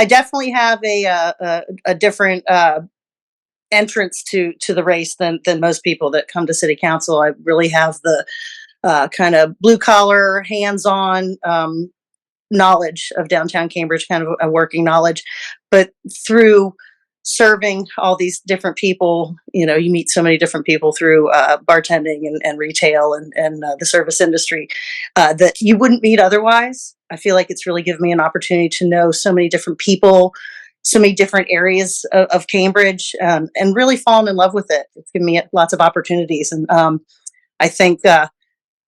I definitely have a different entrance to the race than most people that come to city council. I really have the kind of blue collar, hands on knowledge of downtown Cambridge, kind of a working knowledge. But through serving all these different people, you meet so many different people through bartending and retail and the service industry that you wouldn't meet otherwise. I feel like it's really given me an opportunity to know so many different people, so many different areas of Cambridge, and really fallen in love with it. It's given me lots of opportunities. And I think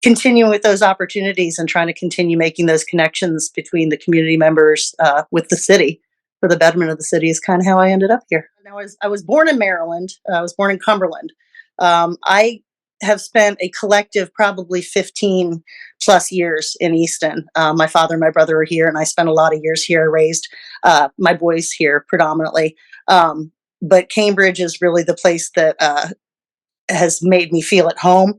continuing with those opportunities and trying to continue making those connections between the community members with the city for the betterment of the city is kind of how I ended up here. Now, I was born in Maryland. I was born in Cumberland. I have spent a collective probably 15 plus years in Easton. My father and my brother are here, and I spent a lot of years here. I raised my boys here predominantly. But Cambridge is really the place that has made me feel at home,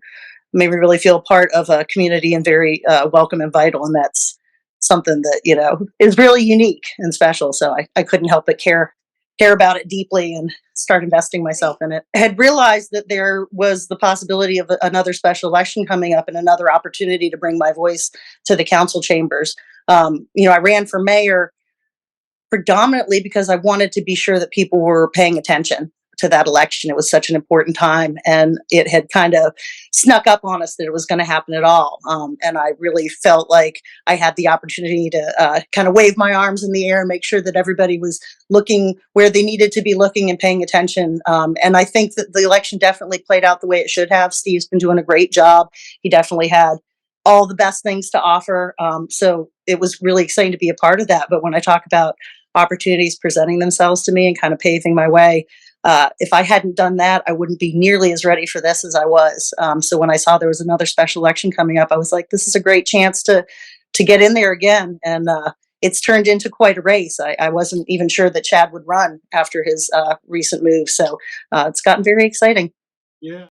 made me really feel part of a community and very welcome and vital. And that's something that, is really unique and special. So I couldn't help but care about it deeply and start investing myself in it. I had realized that there was the possibility of another special election coming up and another opportunity to bring my voice to the council chambers. I ran for mayor predominantly because I wanted to be sure that people were paying attention to that election. It was such an important time, and it had kind of snuck up on us that it was going to happen at all. And I really felt like I had the opportunity to kind of wave my arms in the air and make sure that everybody was looking where they needed to be looking and paying attention. And I think that the election definitely played out the way it should have. Steve's been doing a great job. He definitely had all the best things to offer. So it was really exciting to be a part of that. But when I talk about opportunities presenting themselves to me and kind of paving my way, if I hadn't done that, I wouldn't be nearly as ready for this as I was. So when I saw there was another special election coming up, I was like, this is a great chance to get in there again. And it's turned into quite a race. I wasn't even sure that Chad would run after his recent move. So it's gotten very exciting. Yeah.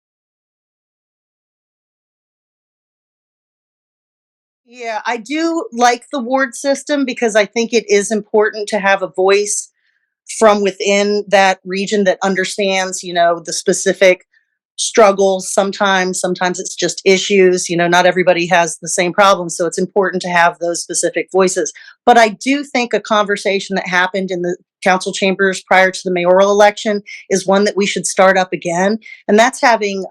Yeah, I do like the ward system because I think it is important to have a voice from within that region that understands, the specific struggles. Sometimes it's just issues. Not everybody has the same problems, so it's important to have those specific voices. But I do think a conversation that happened in the council chambers prior to the mayoral election is one that we should start up again, and that's having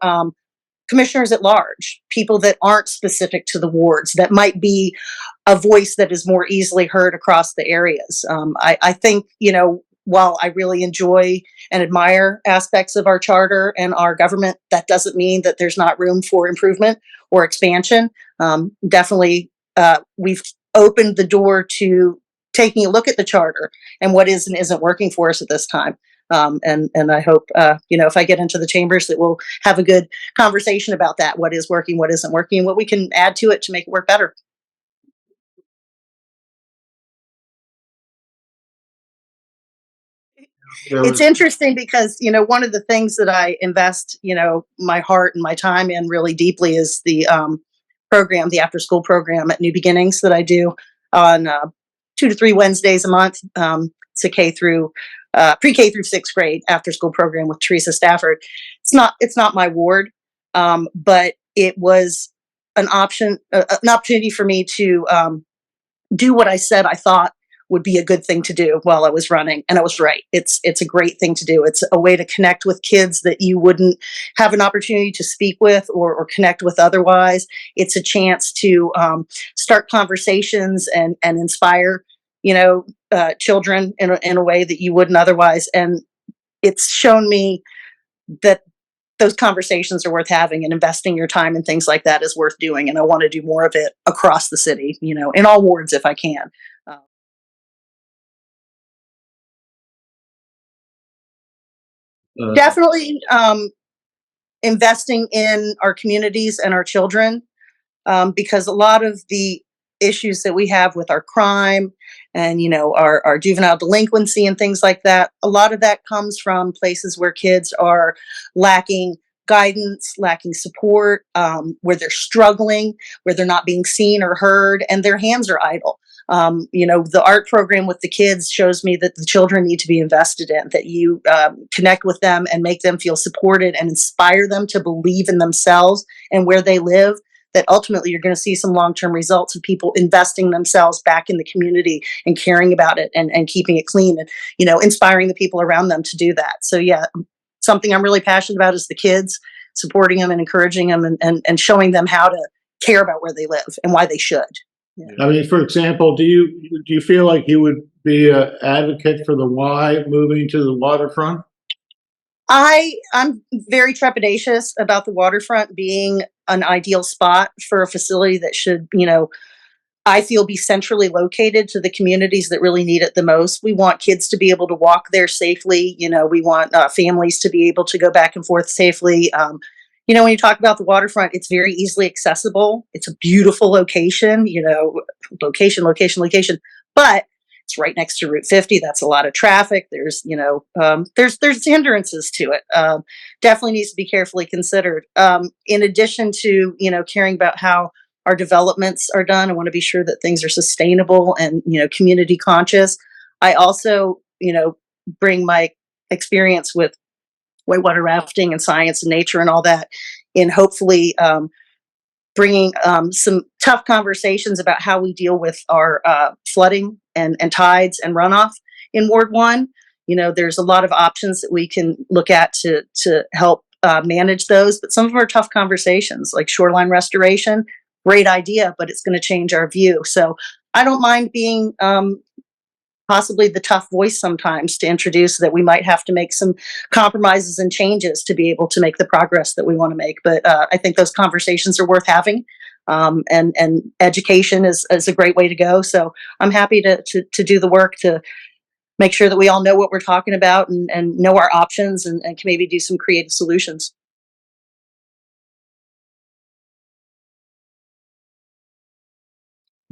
commissioners at large, people that aren't specific to the wards, that might be a voice that is more easily heard across the areas. I think, while I really enjoy and admire aspects of our charter and our government, that doesn't mean that there's not room for improvement or expansion. Definitely, we've opened the door to taking a look at the charter and what is and isn't working for us at this time. And I hope, if I get into the chambers, that we'll have a good conversation about that. What is working, what isn't working, and what we can add to it to make it work better. There It's was interesting because, one of the things that I invest, my heart and my time in really deeply is the program, the after school program at New Beginnings that I do on 2 to 3 Wednesdays a month. It's a K through pre-K through sixth grade after school program with Teresa Stafford. It's not my ward, but it was an opportunity for me to do what I said I thought would be a good thing to do while I was running, and I was right. It's a great thing to do. It's a way to connect with kids that you wouldn't have an opportunity to speak with or connect with otherwise. It's a chance to start conversations and inspire, children in a way that you wouldn't otherwise. And it's shown me that those conversations are worth having, and investing your time and things like that is worth doing. And I want to do more of it across the city, in all wards if I can. Uh, uh, Definitely investing in our communities and our children, because a lot of the issues that we have with our crime and our juvenile delinquency and things like that, a lot of that comes from places where kids are lacking guidance, lacking support, where they're struggling, where they're not being seen or heard, and their hands are idle. The art program with the kids shows me that the children need to be invested in, that you connect with them and make them feel supported and inspire them to believe in themselves and where they live, that ultimately you're going to see some long-term results of people investing themselves back in the community and caring about it and keeping it clean and, inspiring the people around them to do that. So yeah, something I'm really passionate about is the kids, supporting them and encouraging them and showing them how to care about where they live and why they should. Yeah. I mean, for example, do you feel like you would be an advocate for the Y moving to the waterfront? I'm very trepidatious about the waterfront being an ideal spot for a facility that should, I feel be centrally located to the communities that really need it the most. We want kids to be able to walk there safely. We want families to be able to go back and forth safely. When you talk about the waterfront, it's very easily accessible. It's a beautiful location, location, but it's right next to Route 50. That's a lot of traffic. There's hindrances to it. Definitely needs to be carefully considered. In addition to, caring about how our developments are done, I want to be sure that things are sustainable and, community conscious. I also, bring my experience with whitewater rafting and science and nature and all that in hopefully bringing some tough conversations about how we deal with our flooding and tides and runoff in Ward 1. There's a lot of options that we can look at to help manage those, but some of them are tough conversations, like shoreline restoration. Great idea, but it's going to change our view. So I don't mind being possibly the tough voice sometimes to introduce that we might have to make some compromises and changes to be able to make the progress that we want to make. But I think those conversations are worth having. And education is a great way to go. So I'm happy to do the work to make sure that we all know what we're talking about and know our options and can maybe do some creative solutions.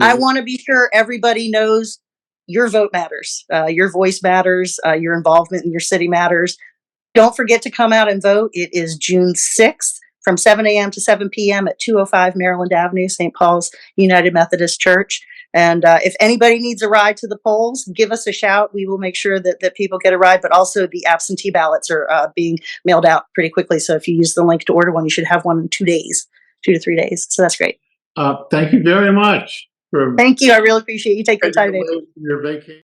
I want to be sure everybody knows your vote matters, your voice matters, your involvement in your city matters. Don't forget to come out and vote. It is June 6th from 7 a.m. to 7 p.m. at 205 Maryland Avenue, St. Paul's United Methodist Church. And if anybody needs a ride to the polls, give us a shout. We will make sure that people get a ride, but also the absentee ballots are being mailed out pretty quickly. So if you use the link to order one, you should have one in 2 days, 2 to 3 days. So that's great. Thank you very much. Thank you. I really appreciate you taking the time today. Your vacation.